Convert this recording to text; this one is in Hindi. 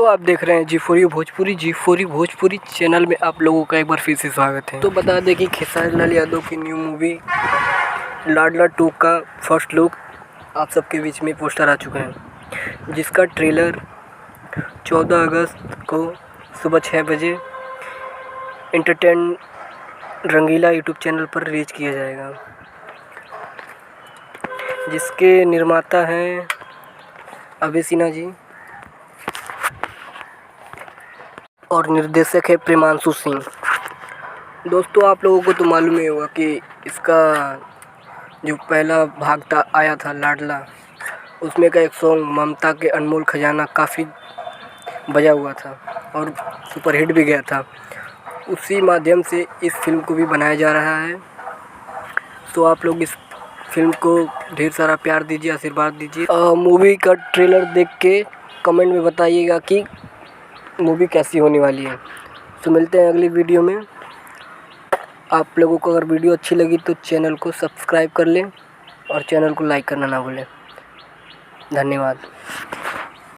दोस्तों आप देख रहे हैं G4U भोजपुरी चैनल में आप लोगों का एक बार फिर से स्वागत है। तो बता दें कि खेसारी लाल यादव की न्यू मूवी लाडला 2 का फर्स्ट लुक आप सबके बीच में पोस्टर आ चुका है, जिसका ट्रेलर 14 अगस्त को सुबह 6 बजे एंटरटेन रंगीला यूट्यूब चैनल पर रिलीज किया जाएगा, जिसके निर्माता हैं अभय सिन्हा जी और निर्देशक है प्रेमांशु सिंह। दोस्तों आप लोगों को तो मालूम ही होगा कि इसका जो पहला भाग आया था लाडला, उसमें का एक सॉन्ग ममता के अनमोल खजाना काफ़ी बजा हुआ था और सुपरहिट भी गया था। उसी माध्यम से इस फिल्म को भी बनाया जा रहा है। तो आप लोग इस फिल्म को ढेर सारा प्यार दीजिए, आशीर्वाद दीजिए। मूवी का ट्रेलर देख के कमेंट में बताइएगा कि मूवी कैसी होने वाली है। तो मिलते हैं अगली वीडियो में। आप लोगों को अगर वीडियो अच्छी लगी तो चैनल को सब्सक्राइब कर लें और चैनल को लाइक करना ना भूलें। धन्यवाद।